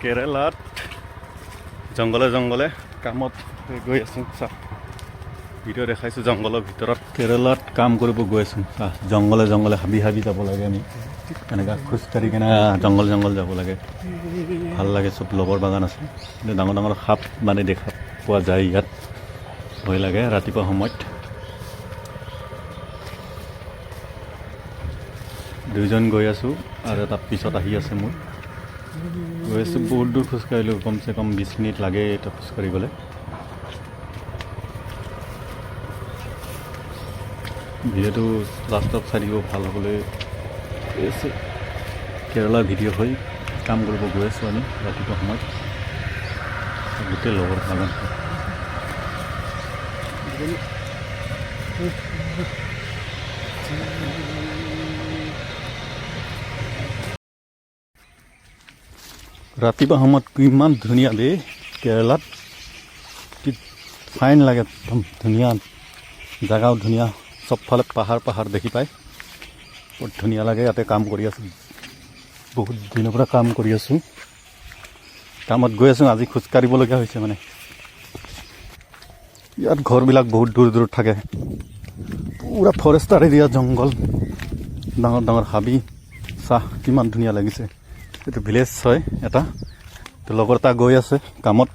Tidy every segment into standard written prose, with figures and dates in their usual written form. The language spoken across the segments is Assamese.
কেৰেলাত জংঘলে জংঘলে কামত গৈ আছোঁ চাহ ভিডিঅ' দেখাইছোঁ জংঘলৰ ভিতৰত কেৰেলাত কাম কৰিব গৈ আছোঁ চাহ জংঘলে জংঘলে হাবি হাবি যাব লাগে আমি এনেকুৱা খোজকাঢ়ি কেনে জংঘল জংঘল যাব লাগে ভাল লাগে চব লগৰ বাগান আছে ডাঙৰ ডাঙৰ সাপ মানে দেখা পোৱা যায় ইয়াত ভয় লাগে ৰাতিপুৱা সময়ত দুইজন গৈ আছোঁ আৰু এটা পিছত আহি আছে মোৰ গৈ আছোঁ বহুত দূৰ খোজকাঢ়িলোঁ কমচে কম 20 মিনিট লাগে এটা খোজকাঢ়ি গ'লে ভিডিঅ'টো লাষ্টত চাই দিব ভাল হ'বলৈ কেৰেলাৰ ভিডিঅ' হৈ কাম কৰিব গৈ আছোঁ আমি ৰাতিপুৱা সময়ত গোটেই লগৰ বাগান ৰাতিপুৱা সময়ত কিমান ধুনীয়া দেই কেৰেলাত কি ফাইন লাগে একদম ধুনীয়া জেগাও ধুনীয়া চবফালে পাহাৰ পাহাৰ দেখি পায় বহুত ধুনীয়া লাগে ইয়াতে কাম কৰি আছোঁ বহুত দিনৰ পৰা কাম কৰি আছোঁ কামত গৈ আছোঁ আজি খোজকাঢ়িবলগীয়া হৈছে মানে ইয়াত ঘৰবিলাক বহুত দূৰ দূৰত থাকে পুৰা ফৰেষ্টাৰ এৰিয়া জংঘল ডাঙৰ ডাঙৰ হাবি চাহ কিমান ধুনীয়া লাগিছে এইটো ভিলেজ হয় এটা তো লগৰ এটা গৈ আছে কামত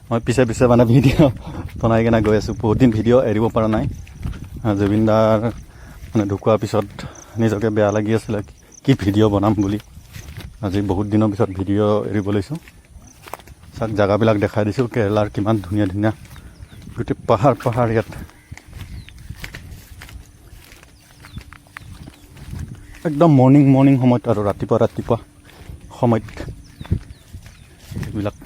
মই পিছে পিছে মানে ভিডিঅ' বনাই কিনে গৈ আছোঁ বহুত দিন ভিডিঅ' এৰিব পৰা নাই জুবিন দাৰ মানে ঢুকোৱাৰ পিছত নিজকে বেয়া লাগি আছিলে কি ভিডিঅ' বনাম বুলি আজি বহুত দিনৰ পিছত ভিডিঅ' এৰিব লৈছোঁ চাওক জেগাবিলাক দেখাই দিছোঁ কেৰেলাৰ কিমান ধুনীয়া ধুনীয়া গোটেই পাহাৰ পাহাৰ ইয়াত একদম মৰ্ণিং সময়ত আৰু ৰাতিপুৱা সময়ত এইবিলাক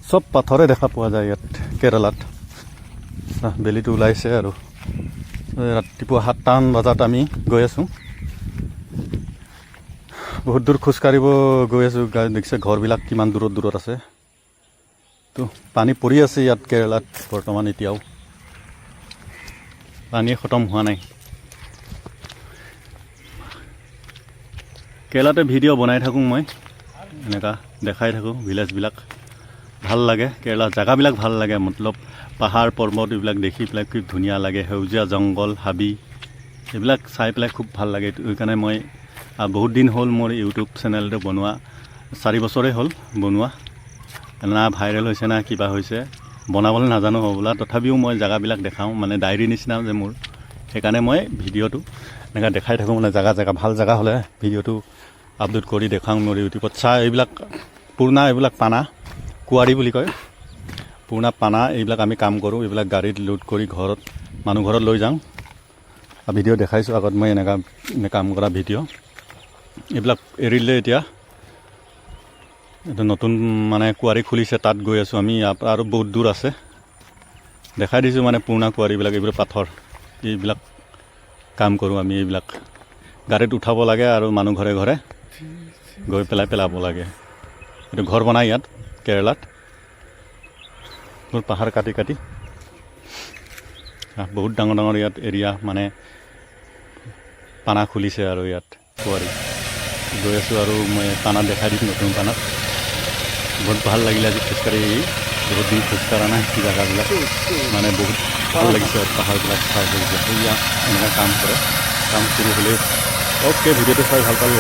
চব পাথৰে দেখা পোৱা যায় ইয়াত কেৰেলাত বেলিটো ওলাইছে আৰু ৰাতিপুৱা 7টা বজাত আমি গৈ আছোঁ বহুত দূৰ খোজকাঢ়িব গৈ আছোঁ দেখিছে ঘৰবিলাক কিমান দূৰত দূৰত আছে তো পানী পৰি আছে ইয়াত কেৰেলাত বৰ্তমান এতিয়াও পানীয়ে খতম হোৱা নাই কেৰেলাতে ভিডিঅ' বনাই থাকোঁ মই এনেকুৱা দেখাই থাকোঁ ভিলেজবিলাক ভাল লাগে কেৰেলাৰ জেগাবিলাক ভাল লাগে মতলব পাহাৰ পৰ্বত এইবিলাক দেখি পেলাই খুব ধুনীয়া লাগে সেউজীয়া জংঘল হাবি এইবিলাক চাই পেলাই খুব ভাল লাগে সেইকাৰণে মই বহুত দিন হ'ল মোৰ ইউটিউব চেনেলটো বনোৱা 4 বছৰেই হ'ল বনোৱা না ভাইৰেল হৈছে না কিবা হৈছে বনাবলৈ নাজানো হ'বলা তথাপিও মই জেগাবিলাক দেখাওঁ মানে ডায়েৰী নিচিনা যে মোৰ সেইকাৰণে মই ভিডিঅ'টো এনেকৈ দেখাই থাকোঁ মানে জেগা ভাল জেগা হ'লে ভিডিঅ'টো আপলোড কৰি দেখাওঁ মোৰ ইউটিউবত চাই এইবিলাক পুৰণা এইবিলাক পানা কুৱাৰী বুলি কয় পুৰণা পানা এইবিলাক আমি কাম কৰোঁ এইবিলাক গাড়ীত লোড কৰি মানুহ ঘৰত লৈ যাওঁ ভিডিঅ' দেখাইছোঁ আগত মই এনেকৈ কাম কৰা ভিডিঅ' এইবিলাক এৰিলে এতিয়া এইটো নতুন মানে কুৱাৰী খুলিছে তাত গৈ আছোঁ আমি ইয়াৰ পৰা আৰু বহুত দূৰ আছে দেখাই দিছোঁ মানে পুৰণা কুৱাৰীবিলাক এইবিলাক পাথৰ এইবিলাক কাম কৰোঁ আমি এইবিলাক গাড়ীত উঠাব লাগে আৰু মানুহ ঘৰে ঘৰে গৈ পেলাব লাগে এইটো ঘৰ বনাই ইয়াত কেৰেলাত পাহাৰ কাটি বহুত ডাঙৰ ডাঙৰ ইয়াত এৰিয়া মানে পানা খুলিছে আৰু ইয়াত কুৱাৰী গৈ আছোঁ আৰু মই পানা দেখাই দিছোঁ নতুন পানাত বহুত ভাল লাগিলে আজি খোজকাঢ়ি বহুত দিন খোজকাঢ়া নাই জেগাবিলাক মানে বহুত ভাল লাগিছে পাহাৰবিলাক চাই সেউজীয়া এনেকুৱা কাম কৰে কাম কৰি হ'লে অ'কে ভিডিঅ'টো চাই ভাল পালে